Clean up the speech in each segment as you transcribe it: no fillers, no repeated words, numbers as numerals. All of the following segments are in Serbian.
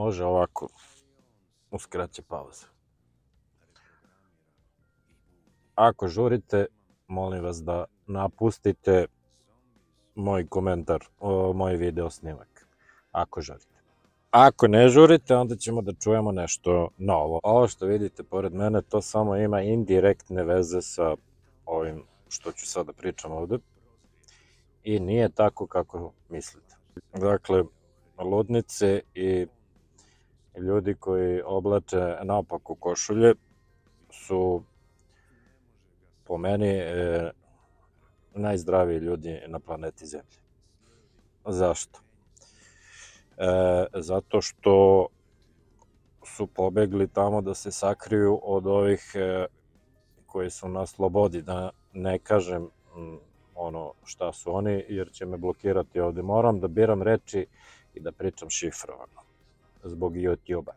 Može ovako, uz kraće pauze. Ako žurite, molim vas da napustite moj komentar, moj video snimak. Ako žurite. Ako ne žurite, onda ćemo da čujemo nešto novo. Ovo što vidite pored mene, to samo ima indirektne veze sa ovim što ću sada pričam ovde. I nije tako kako mislite. Dakle, ludnice i ljudi koji oblače naopako košulje su po meni najzdraviji ljudi na planeti Zemlji. Zašto? Zato što su pobegli tamo da se sakriju od ovih koji su na slobodi, da ne kažem ono šta su oni, jer će me blokirati ovde. Moram da biram reči i da pričam šifrovano zbog YouTube-a.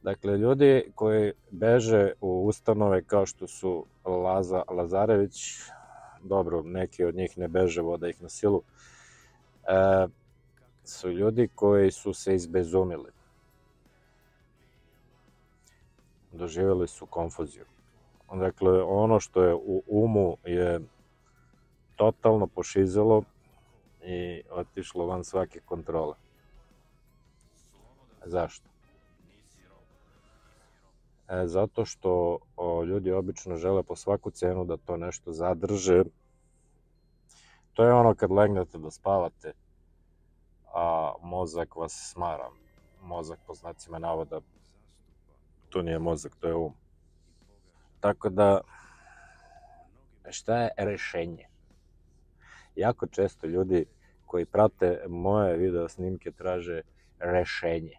Dakle, ljudi koji beže u ustanove kao što su Lazarević, dobro, neki od njih ne beže, voda ih na silu, su ljudi koji su se izbezumili. Doživjeli su konfuziju. Dakle, ono što je u umu je totalno pošizelo i otišlo van svake kontrole. Zašto? Zato što ljudi obično žele po svaku cenu da to nešto zadrže. To je ono kad legnete da spavate, a mozak vas smara. Mozak po znacima navoda, to nije mozak, to je um. Tako da, šta je rešenje? Jako često ljudi koji prate moje video snimke traže rešenje.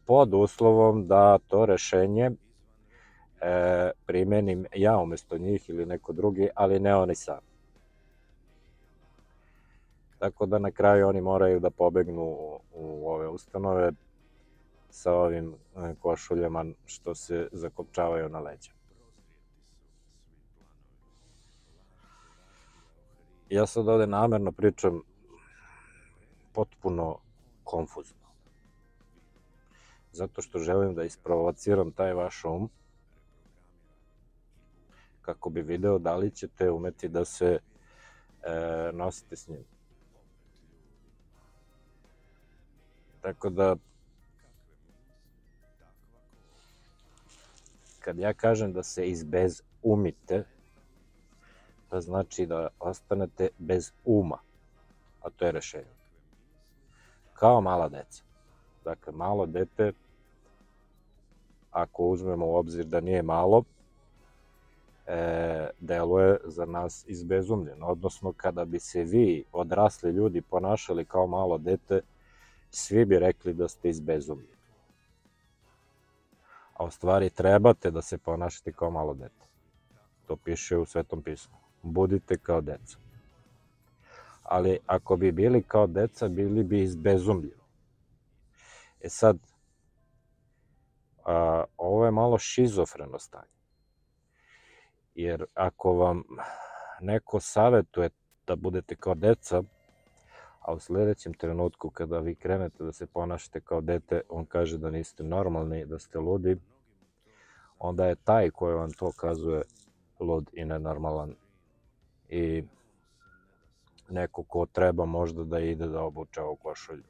Pod uslovom da to rešenje primenim ja umesto njih ili neko drugi, ali ne oni sami. Tako da na kraju oni moraju da pobegnu u ove ustanove sa ovim košuljama što se zakopčavaju na leđa. Ja sad ovde namerno pričam potpuno konfuzno. Zato što želim da isprovociram taj vaš um kako bi video da li ćete umeti da se nosite s njim. Tako da, kad ja kažem da se izbezumite, to znači da ostanete bez uma, a to je rešenje. Kao mala deca. Dakle, malo dete, ako uzmemo u obzir da nije malo, deluje za nas izbezumljeno. Odnosno, kada bi se vi, odrasli ljudi, ponašali kao malo dete, svi bi rekli da ste izbezumljeni. A u stvari trebate da se ponašate kao malo dete. To piše u Svetom pismu. Budite kao deca. Ali ako bi bili kao deca, bili bi izbezumljeni. E sad, ovo je malo šizofreno stanje. Jer ako vam neko savetuje da budete kao deca, a u sledećem trenutku kada vi krenete da se ponašate kao dete, on kaže da niste normalni, da ste ludi, onda je taj koji vam to kazuje lud i nenormalan. I neko ko treba možda da ide da obuče ovu košulju.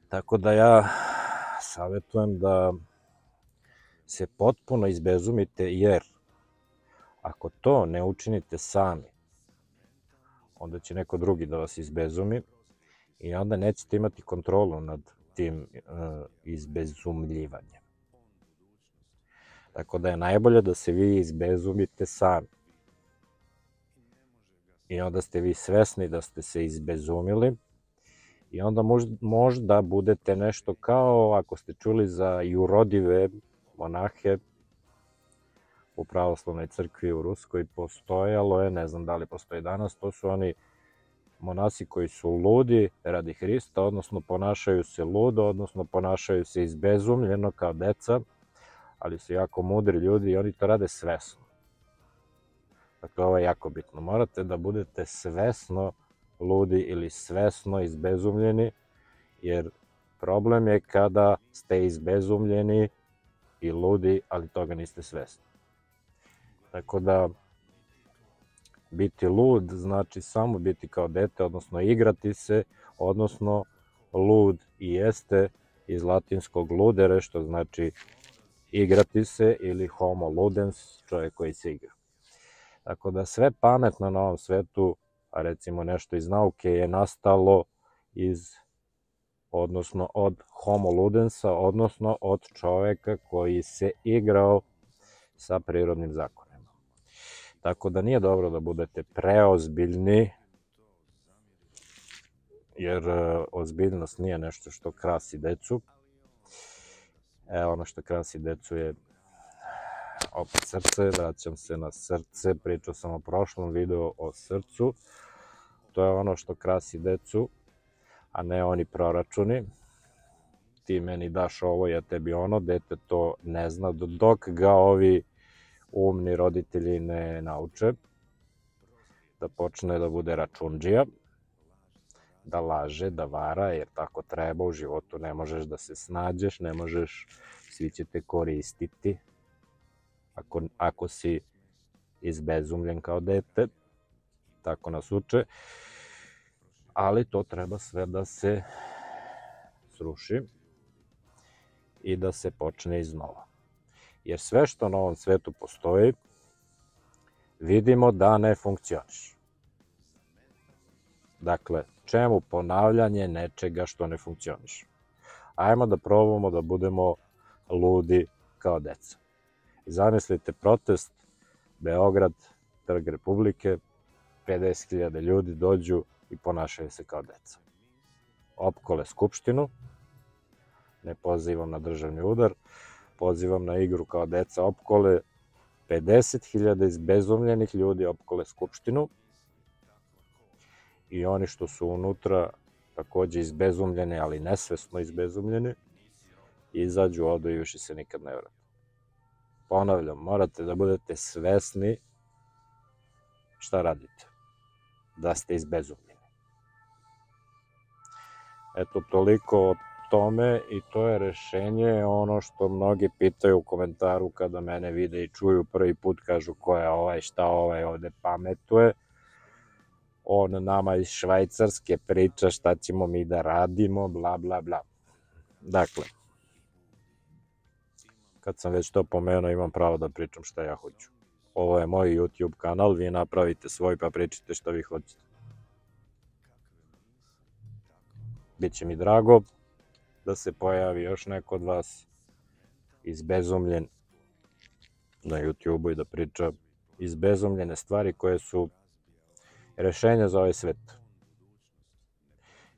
Tako da ja savjetujem da se potpuno izbezumite, jer ako to ne učinite sami, onda će neko drugi da vas izbezumi i onda nećete imati kontrolu nad tim izbezumljivanjem. Tako da je najbolje da se vi izbezumite sami. I onda ste vi svesni da ste se izbezumili i onda možda budete nešto kao, ako ste čuli za jurodive monahe u pravoslavnoj crkvi u Ruskoj, postojalo je, ne znam da li postoji danas, to su oni monasi koji su ludi radi Hrista, odnosno ponašaju se ludo, odnosno ponašaju se izbezumljeno kao deca, ali su jako mudri ljudi i oni to rade svesno. Dakle, ovo je jako bitno. Morate da budete svesno ludi ili svesno izbezumljeni, jer problem je kada ste izbezumljeni i ludi, ali toga niste svesni. Tako da, biti lud znači samo biti kao dete, odnosno igrati se, odnosno lud i jeste iz latinskog ludere, što znači igrati se, ili homo ludens, čovjek koji se igra. Tako da sve pametno na ovom svetu, a recimo nešto iz nauke, je nastalo odnosno od homo ludensa, odnosno od čoveka koji se igrao sa prirodnim zakonima. Tako da nije dobro da budete preozbiljni, jer ozbiljnost nije nešto što krasi decu. Ono što krasi decu je opet srce, vraćam se na srce, pričao sam o prošlom videu o srcu. To je ono što krasi decu, a ne oni proračuni. Ti meni daš ovo, ja tebi ono, dete to ne zna, dok ga ovi umni roditelji ne nauče da počne da bude račundžija, da laže, da vara, jer tako treba u životu, ne možeš da se snađeš, ne možeš, svi će te koristiti ako si izbezumljen kao dete, tako nas uče, ali to treba sve da se sruši i da se počne iznova. Jer sve što na ovom svetu postoji, vidimo da ne funkcioniše. Dakle, čemu ponavljanje nečega što ne funkcioniše? Ajmo da probamo da budemo ludi kao deca. Zamislite protest, Beograd, Trg Republike, 50.000 ljudi dođu i ponašaju se kao deca. Opkole Skupštinu, ne pozivam na državni udar, pozivam na igru kao deca, opkole 50.000 izbezumljenih ljudi, opkole Skupštinu, i oni što su unutra takođe izbezumljeni, ali nesvesno izbezumljeni, izađu, odu i više se nikad ne vrate. Ponavljam, morate da budete svesni šta radite, da ste izbezumljeni. Eto, toliko o tome, i to je rešenje. Ono što mnogi pitaju u komentaru kada mene vide i čuju prvi put, kažu ko je ovaj, šta ovaj ovde pametuje. On nama iz Švajcarske priča šta ćemo mi da radimo, bla bla bla. Dakle, kad sam već to pomenuo, imam pravo da pričam šta ja hoću. Ovo je moj YouTube kanal, vi napravite svoj pa pričite šta vi hoćete. Biće mi drago da se pojavi još neko od vas izbezumljen na YouTube-u i da priča izbezumljene stvari koje su rešenja za ovaj svet.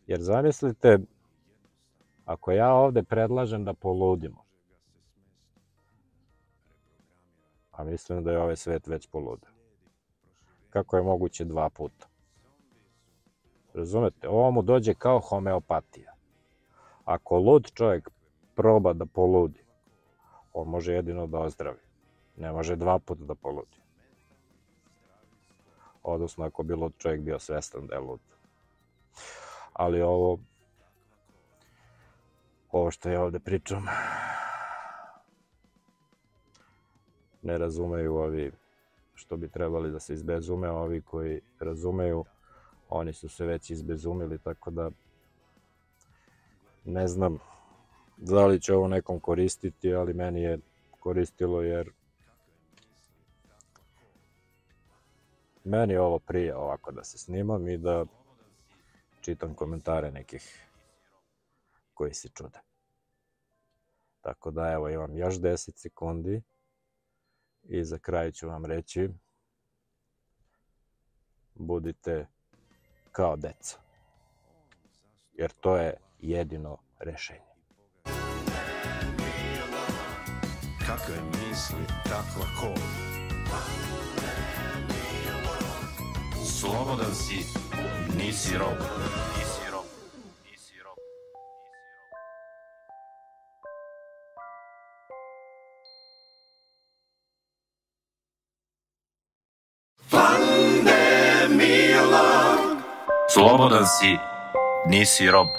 Jer zamislite, ako ja ovde predlažem da poludimo, a mislim da je ovaj svet već poludio, kako je moguće 2 puta? Razumete? Ovo mu dođe kao homeopatija. Ako lud čovjek proba da poludi, on može jedino da ozdravi. Ne može 2 puta da poludi. Odnosno, ako bi lud čovjek bio svestan da je lud. Ali ovo što ja ovde pričam, ne razumeju ovi što bi trebali da se izbezume, ovi koji razumeju, oni su se već izbezumili, tako da ne znam da li će ovo nekom koristiti, ali meni je koristilo, jer meni ovo prije ovako da se snimam i da čitam komentare nekih koji se čude. Tako da evo, imam još 10 sekundi i za kraj ću vam reći: budite kao deca, jer to je jedino rešenje. Kakve misli, takva kol. Slobodan si, nisi rob. Slobodan si, nisi rob.